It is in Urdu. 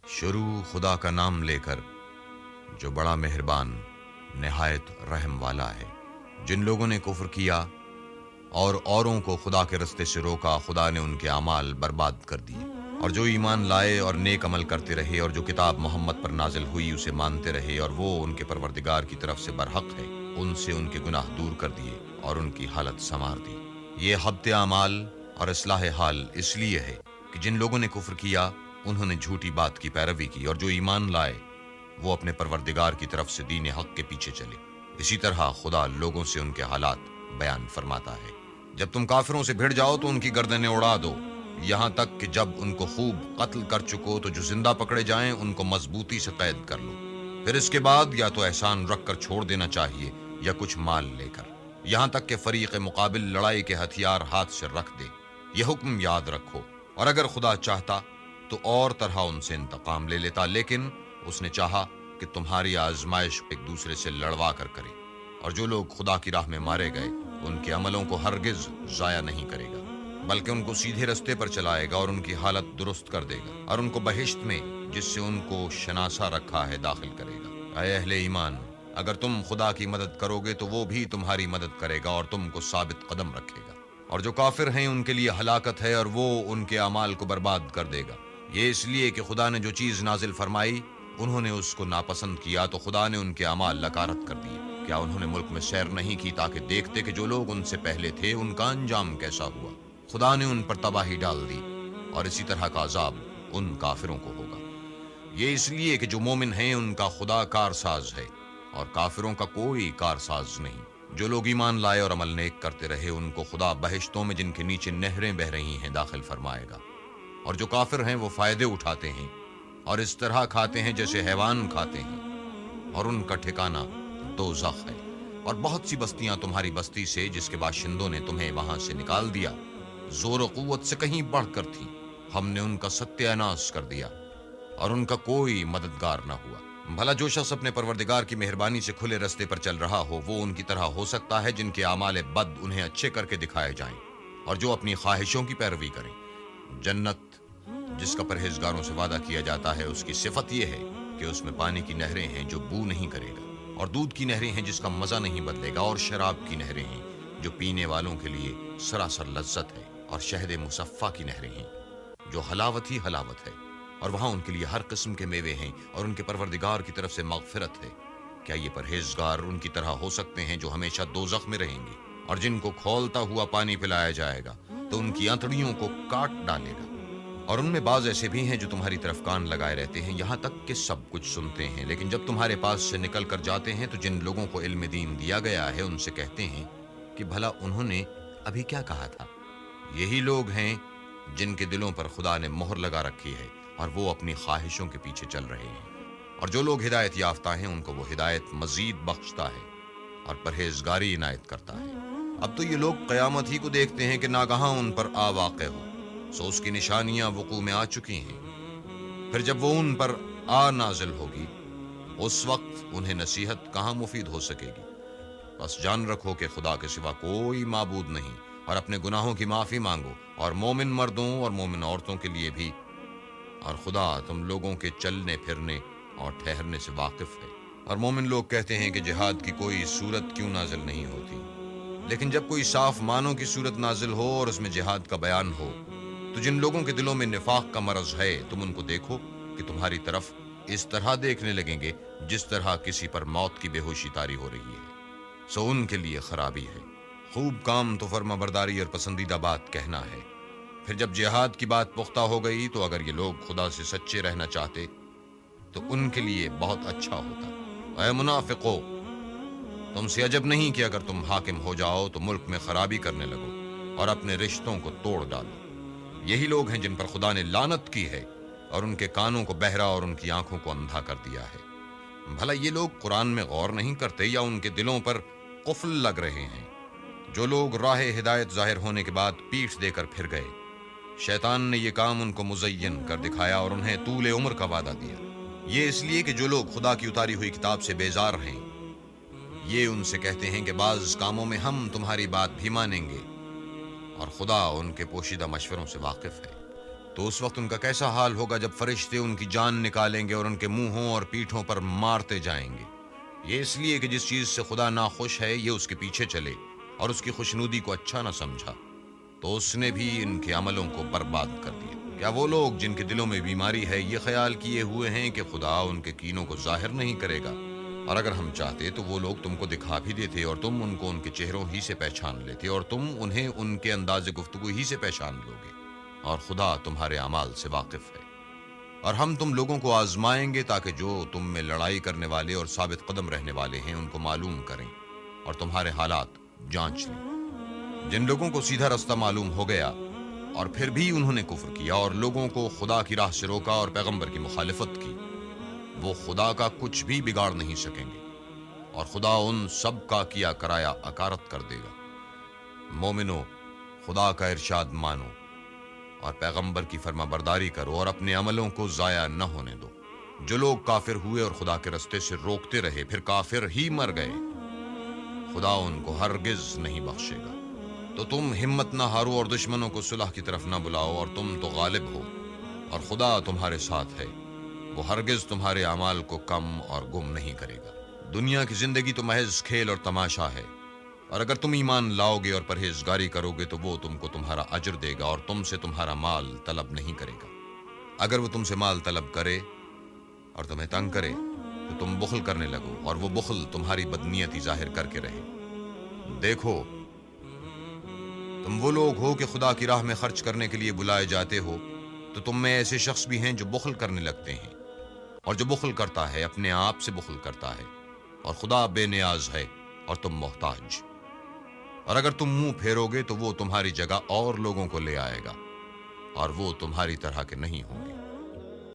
شروع خدا کا نام لے کر جو بڑا مہربان نہایت رحم والا ہے۔ جن لوگوں نے کفر کیا اور اوروں کو خدا کے رستے سے روکا، خدا نے ان کے اعمال برباد کر دیے، اور جو ایمان لائے اور نیک عمل کرتے رہے اور جو کتاب محمد پر نازل ہوئی اسے مانتے رہے اور وہ ان کے پروردگار کی طرف سے برحق ہے، ان سے ان کے گناہ دور کر دیے اور ان کی حالت سنوار دی۔ یہ حبط اعمال اور اصلاح حال اس لیے ہے کہ جن لوگوں نے کفر کیا انہوں نے جھوٹی بات کی پیروی کی، اور جو ایمان لائے وہ اپنے پروردگار کی طرف سے دین حق کے پیچھے چلے۔ اسی طرح خدا لوگوں سے ان کے حالات بیان فرماتا ہے۔ جب تم کافروں سے بھڑ جاؤ تو ان کی گردنیں اڑا دو، یہاں تک کہ جب ان کو خوب قتل کر چکو تو جو زندہ پکڑے جائیں ان کو مضبوطی سے قید کر لو۔ پھر اس کے بعد یا تو احسان رکھ کر چھوڑ دینا چاہیے یا کچھ مال لے کر، یہاں تک کہ فریق مقابل لڑائی کے ہتھیار ہاتھ سے رکھ دے۔ یہ حکم یاد رکھو، اور اگر خدا چاہتا تو اور طرح ان سے انتقام لے لیتا، لیکن اس نے چاہا کہ تمہاری آزمائش ایک دوسرے سے لڑوا کر کرے، اور جو لوگ خدا کی راہ میں مارے گئے ان کے عملوں کو ہرگز ضائع نہیں کرے گا، بلکہ ان کو سیدھے رستے پر چلائے گا اور ان کی حالت درست کر دے گا، اور ان کو بہشت میں جس سے ان کو شناسا رکھا ہے داخل کرے گا۔ اے اہل ایمان، اگر تم خدا کی مدد کرو گے تو وہ بھی تمہاری مدد کرے گا اور تم کو ثابت قدم رکھے گا، اور جو کافر ہیں ان کے لیے ہلاکت ہے اور وہ ان کے اعمال کو برباد کر دے گا۔ یہ اس لیے کہ خدا نے جو چیز نازل فرمائی انہوں نے اس کو ناپسند کیا تو خدا نے ان کے اعمال لکارت کر دیے۔ کیا انہوں نے ملک میں سیر نہیں کی تاکہ دیکھتے کہ جو لوگ ان سے پہلے تھے ان کا انجام کیسا ہوا؟ خدا نے ان پر تباہی ڈال دی، اور اسی طرح کا عذاب ان کافروں کو ہوگا۔ یہ اس لیے کہ جو مومن ہیں ان کا خدا کارساز ہے اور کافروں کا کوئی کارساز نہیں۔ جو لوگ ایمان لائے اور عمل نیک کرتے رہے ان کو خدا بہشتوں میں جن کے نیچے نہریں بہ رہی ہیں داخل فرمائے گا، اور جو کافر ہیں وہ فائدے اٹھاتے ہیں اور اس طرح کھاتے ہیں جیسے حیوان کھاتے ہیں، اور ان کا ٹھکانہ دوزخ ہے۔ اور بہت سی بستیاں تمہاری بستی سے جس کے باشندوں نے تمہیں وہاں سے نکال دیا زور و قوت سے کہیں بڑھ کر تھی، ہم نے ان کا ستیہ ناش کر دیا اور ان کا کوئی مددگار نہ ہوا۔ بھلا جو شخص اپنے پروردگار کی مہربانی سے کھلے رستے پر چل رہا ہو وہ ان کی طرح ہو سکتا ہے جن کے اعمال بد انہیں اچھے کر کے دکھائے جائیں اور جو اپنی خواہشوں کی پیروی کریں۔ جنت جس کا پرہیزگاروں سے وعدہ کیا جاتا ہے اس کی صفت یہ ہے کہ اس میں پانی کی نہریں ہیں جو بو نہیں کرے گا، اور دودھ کی نہریں ہیں جس کا مزہ نہیں بدلے گا، اور شراب کی نہریں ہیں جو پینے والوں کے لیے سراسر لذت ہے، اور شہد مصفا کی نہریں ہیں جو حلاوت ہی حلاوت ہے، اور وہاں ان کے لیے ہر قسم کے میوے ہیں اور ان کے پروردگار کی طرف سے مغفرت ہے۔ کیا یہ پرہیزگار ان کی طرح ہو سکتے ہیں جو ہمیشہ دوزخ میں رہیں گے، اور جن کو کھولتا ہوا پانی پلایا جائے گا تو ان کی انتڑیوں کو کاٹ ڈالے گا؟ اور ان میں بعض ایسے بھی ہیں جو تمہاری طرف کان لگائے رہتے ہیں یہاں تک کہ سب کچھ سنتے ہیں، لیکن جب تمہارے پاس سے نکل کر جاتے ہیں تو جن لوگوں کو علم دین دیا گیا ہے ان سے کہتے ہیں کہ بھلا انہوں نے ابھی کیا کہا تھا؟ یہی لوگ ہیں جن کے دلوں پر خدا نے مہر لگا رکھی ہے اور وہ اپنی خواہشوں کے پیچھے چل رہے ہیں، اور جو لوگ ہدایت یافتہ ہیں ان کو وہ ہدایت مزید بخشتا ہے اور پرہیزگاری عنایت کرتا ہے۔ اب تو یہ لوگ قیامت ہی کو دیکھتے ہیں کہ ناگہاں ان پر آ واقع ہو، سو اس کی نشانیاں وقوع میں آ چکی ہیں۔ پھر جب وہ ان پر آ نازل ہوگی اس وقت انہیں نصیحت کہاں مفید ہو سکے گی۔ بس جان رکھو کہ خدا کے سوا کوئی معبود نہیں، اور اپنے گناہوں کی معافی مانگو، اور مومن مردوں اور مومن عورتوں کے لیے بھی، اور خدا تم لوگوں کے چلنے پھرنے اور ٹھہرنے سے واقف ہے۔ اور مومن لوگ کہتے ہیں کہ جہاد کی کوئی صورت کیوں نازل نہیں ہوتی، لیکن جب کوئی صاف معنوں کی صورت نازل ہو اور اس میں جہاد کا بیان ہو تو جن لوگوں کے دلوں میں نفاق کا مرض ہے تم ان کو دیکھو کہ تمہاری طرف اس طرح دیکھنے لگیں گے جس طرح کسی پر موت کی بے ہوشی طاری ہو رہی ہے، سو ان کے لیے خرابی ہے۔ خوب کام تو فرما برداری اور پسندیدہ بات کہنا ہے۔ پھر جب جہاد کی بات پختہ ہو گئی تو اگر یہ لوگ خدا سے سچے رہنا چاہتے تو ان کے لیے بہت اچھا ہوتا۔ اے منافقو، تم سے عجب نہیں کہ اگر تم حاکم ہو جاؤ تو ملک میں خرابی کرنے لگو اور اپنے رشتوں کو توڑ ڈالو۔ یہی لوگ ہیں جن پر خدا نے لعنت کی ہے اور ان کے کانوں کو بہرا اور ان کی آنکھوں کو اندھا کر دیا ہے۔ بھلا یہ لوگ قرآن میں غور نہیں کرتے یا ان کے دلوں پر قفل لگ رہے ہیں؟ جو لوگ راہ ہدایت ظاہر ہونے کے بعد پیٹھ دے کر پھر گئے، شیطان نے یہ کام ان کو مزین کر دکھایا اور انہیں طول عمر کا وعدہ دیا۔ یہ اس لیے کہ جو لوگ خدا کی اتاری ہوئی کتاب سے بیزار ہیں یہ ان سے کہتے ہیں کہ بعض کاموں میں ہم تمہاری بات بھی مانیں گے، اور خدا ان کے پوشیدہ مشوروں سے واقف ہے۔ تو اس وقت ان کا کیسا حال ہوگا جب فرشتے ان کی جان نکالیں گے اور ان کے منہوں اور پیٹھوں پر مارتے جائیں گے۔ یہ اس لیے کہ جس چیز سے خدا ناخوش ہے یہ اس کے پیچھے چلے اور اس کی خوشنودی کو اچھا نہ سمجھا، تو اس نے بھی ان کے عملوں کو برباد کر دیا۔ کیا وہ لوگ جن کے دلوں میں بیماری ہے یہ خیال کیے ہوئے ہیں کہ خدا ان کے کینوں کو ظاہر نہیں کرے گا؟ اور اگر ہم چاہتے تو وہ لوگ تم کو دکھا بھی دیتے اور تم ان کو ان کے چہروں ہی سے پہچان لیتے اور تم انہیں ان کے انداز گفتگو ہی سے پہچان لوگے، اور خدا تمہارے اعمال سے واقف ہے۔ اور ہم تم لوگوں کو آزمائیں گے تاکہ جو تم میں لڑائی کرنے والے اور ثابت قدم رہنے والے ہیں ان کو معلوم کریں اور تمہارے حالات جانچ لیں۔ جن لوگوں کو سیدھا رستہ معلوم ہو گیا اور پھر بھی انہوں نے کفر کیا اور لوگوں کو خدا کی راہ سے روکا اور پیغمبر کی مخالفت کی، وہ خدا کا کچھ بھی بگاڑ نہیں سکیں گے، اور خدا ان سب کا کیا کرایا اکارت کر دے گا۔ مومنو، خدا کا ارشاد مانو اور پیغمبر کی فرما برداری کرو اور اپنے عملوں کو ضائع نہ ہونے دو۔ جو لوگ کافر ہوئے اور خدا کے رستے سے روکتے رہے پھر کافر ہی مر گئے، خدا ان کو ہرگز نہیں بخشے گا۔ تو تم ہمت نہ ہارو اور دشمنوں کو صلح کی طرف نہ بلاؤ، اور تم تو غالب ہو اور خدا تمہارے ساتھ ہے، وہ ہرگز تمہارے اعمال کو کم اور گم نہیں کرے گا۔ دنیا کی زندگی تو محض کھیل اور تماشا ہے، اور اگر تم ایمان لاؤ گے اور پرہیزگاری کرو گے تو وہ تم کو تمہارا اجر دے گا اور تم سے تمہارا مال طلب نہیں کرے گا۔ اگر وہ تم سے مال طلب کرے اور تمہیں تنگ کرے تو تم بخل کرنے لگو، اور وہ بخل تمہاری بدنیتی ظاہر کر کے رہے۔ دیکھو، تم وہ لوگ ہو کہ خدا کی راہ میں خرچ کرنے کے لیے بلائے جاتے ہو، تو تم میں ایسے شخص بھی ہیں جو بخل کرنے لگتے ہیں، اور جو بخل کرتا ہے اپنے آپ سے بخل کرتا ہے، اور خدا بے نیاز ہے اور تم محتاج۔ اور اگر تم منہ پھیرو گے تو وہ تمہاری جگہ اور لوگوں کو لے آئے گا، اور وہ تمہاری طرح کے نہیں ہوں گے۔